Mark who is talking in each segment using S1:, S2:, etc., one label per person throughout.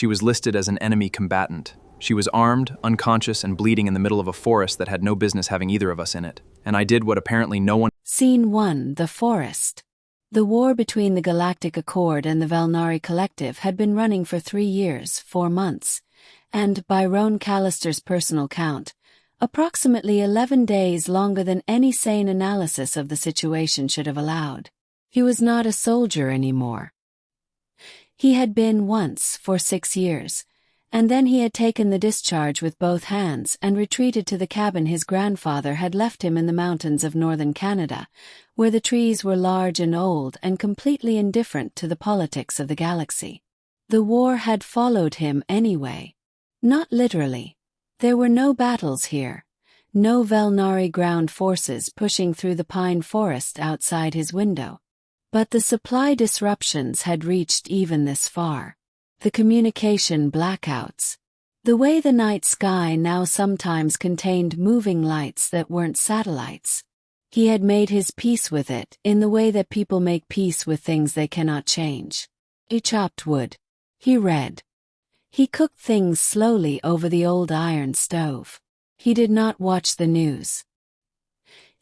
S1: She was listed as an enemy combatant. She was armed, unconscious, and bleeding in the middle of a forest that had no business having either of us in it. And I did what apparently no one—
S2: Scene 1: The Forest. The war between the Galactic Accord and the Vel'Nari Collective had been running for 3 years, 4 months, and, by Roan Callister's personal count, approximately 11 days longer than any sane analysis of the situation should have allowed. He was not a soldier anymore. He had been once, for 6 years, and then he had taken the discharge with both hands and retreated to the cabin his grandfather had left him in the mountains of northern Canada, where the trees were large and old and completely indifferent to the politics of the galaxy. The war had followed him anyway. Not literally. There were no battles here, no Vel'Nari ground forces pushing through the pine forest outside his window. But the supply disruptions had reached even this far. The communication blackouts. The way the night sky now sometimes contained moving lights that weren't satellites. He had made his peace with it in the way that people make peace with things they cannot change. He chopped wood. He read. He cooked things slowly over the old iron stove. He did not watch the news.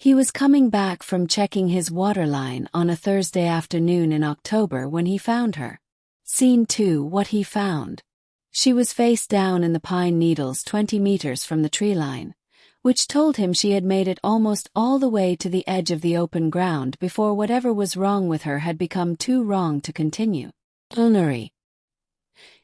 S2: He was coming back from checking his waterline on a Thursday afternoon in October when he found her. Scene 2: What he found. She was face down in the pine needles 20 meters from the tree line, which told him she had made it almost all the way to the edge of the open ground before whatever was wrong with her had become too wrong to continue. Vel'Nari.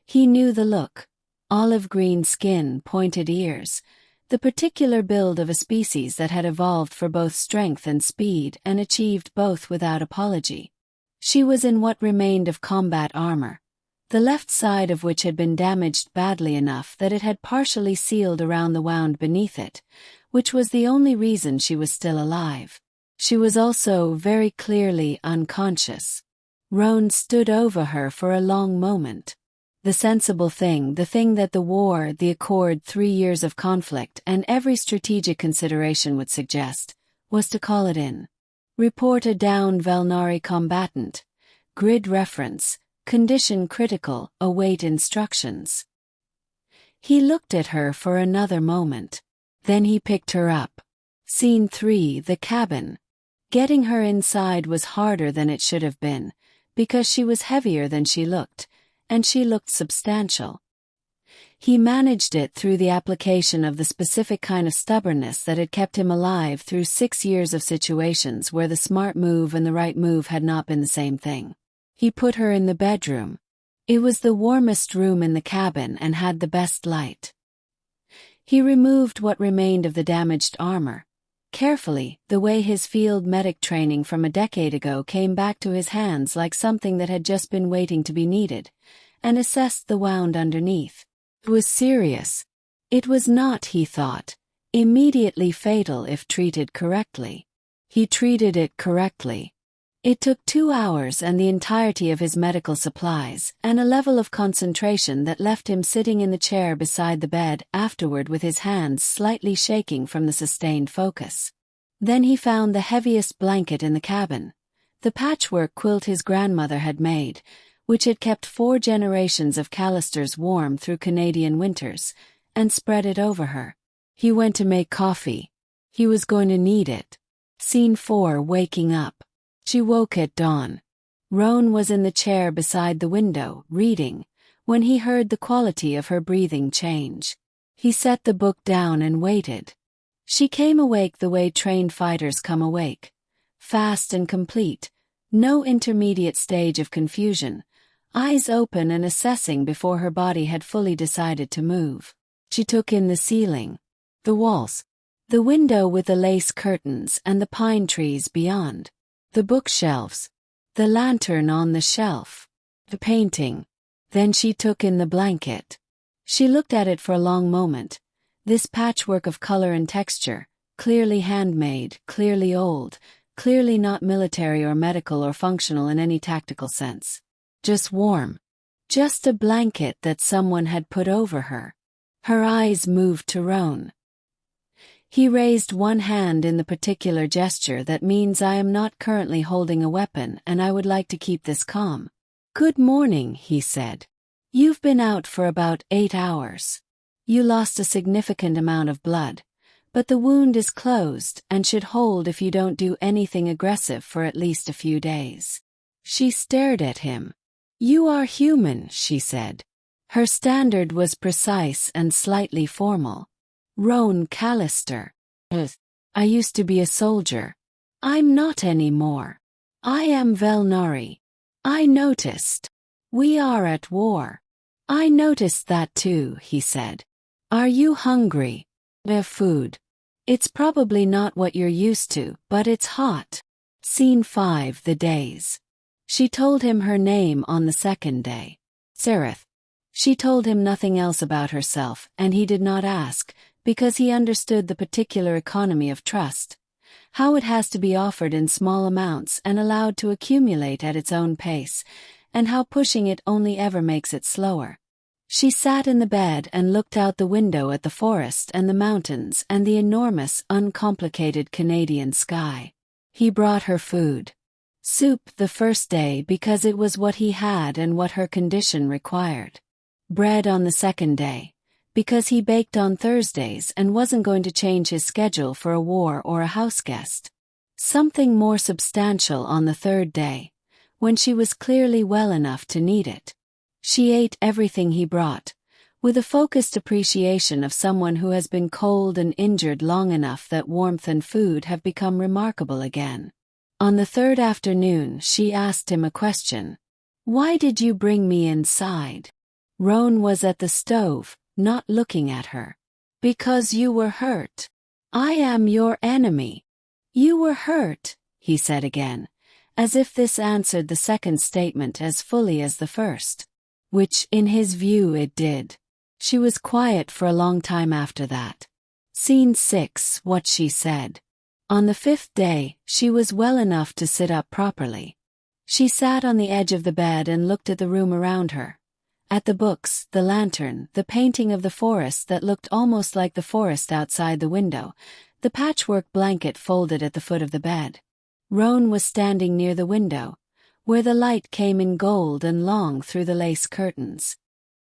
S2: He knew the look. Olive green skin, pointed ears, the particular build of a species that had evolved for both strength and speed and achieved both without apology. She was in what remained of combat armor, the left side of which had been damaged badly enough that it had partially sealed around the wound beneath it, which was the only reason she was still alive. She was also very clearly unconscious. Roan stood over her for a long moment. The sensible thing, the thing that the war, the Accord, 3 years of conflict, and every strategic consideration would suggest, was to call it in. Report a down Vel'Nari combatant. Grid reference. Condition critical. Await instructions. He looked at her for another moment. Then he picked her up. Scene 3: The cabin. Getting her inside was harder than it should have been, because she was heavier than she looked, and she looked substantial. He managed it through the application of the specific kind of stubbornness that had kept him alive through 6 years of situations where the smart move and the right move had not been the same thing. He put her in the bedroom. It was the warmest room in the cabin and had the best light. He removed what remained of the damaged armor. Carefully, the way his field medic training from a decade ago came back to his hands like something that had just been waiting to be needed, and assessed the wound underneath. It was serious. It was not, he thought, immediately fatal if treated correctly. He treated it correctly. It took 2 hours and the entirety of his medical supplies, and a level of concentration that left him sitting in the chair beside the bed afterward with his hands slightly shaking from the sustained focus. Then he found the heaviest blanket in the cabin, the patchwork quilt his grandmother had made, which had kept 4 generations of Callisters warm through Canadian winters, and spread it over her. He went to make coffee. He was going to need it. Scene 4: Waking up. She woke at dawn. Roan was in the chair beside the window, reading, when he heard the quality of her breathing change. He set the book down and waited. She came awake the way trained fighters come awake. Fast and complete, no intermediate stage of confusion, eyes open and assessing before her body had fully decided to move. She took in the ceiling, the walls, the window with the lace curtains and the pine trees beyond, the bookshelves, the lantern on the shelf, the painting. Then she took in the blanket. She looked at it for a long moment, this patchwork of color and texture, clearly handmade, clearly old, clearly not military or medical or functional in any tactical sense. Just warm. Just a blanket that someone had put over her. Her eyes moved to Roan. He raised one hand in the particular gesture that means I am not currently holding a weapon and I would like to keep this calm. Good morning, he said. You've been out for about 8 hours. You lost a significant amount of blood, but the wound is closed and should hold if you don't do anything aggressive for at least a few days. She stared at him. You are human, she said. Her standard was precise and slightly formal. Roan Callister. I used to be a soldier. I'm not anymore. I am Vel'Nari. I noticed. We are at war. I noticed that too, he said. Are you hungry? Food. It's probably not what you're used to, but it's hot. Scene 5, the days. She told him her name on the second day. Sereth. She told him nothing else about herself, and he did not ask, because he understood the particular economy of trust. How it has to be offered in small amounts and allowed to accumulate at its own pace, and how pushing it only ever makes it slower. She sat in the bed and looked out the window at the forest and the mountains and the enormous, uncomplicated Canadian sky. He brought her food. Soup the first day because it was what he had and what her condition required. Bread on the second day, because he baked on Thursdays and wasn't going to change his schedule for a war or a house guest. Something more substantial on the third day, when she was clearly well enough to need it. She ate everything he brought, with a focused appreciation of someone who has been cold and injured long enough that warmth and food have become remarkable again. On the third afternoon, she asked him a question. Why did you bring me inside? Roan was at the stove, not looking at her. Because you were hurt. I am your enemy. You were hurt, he said again, as if this answered the second statement as fully as the first. Which, in his view, it did. She was quiet for a long time after that. Scene 6, what she said. On the fifth day, she was well enough to sit up properly. She sat on the edge of the bed and looked at the room around her. At the books, the lantern, the painting of the forest that looked almost like the forest outside the window, the patchwork blanket folded at the foot of the bed. Roan was standing near the window, where the light came in gold and long through the lace curtains.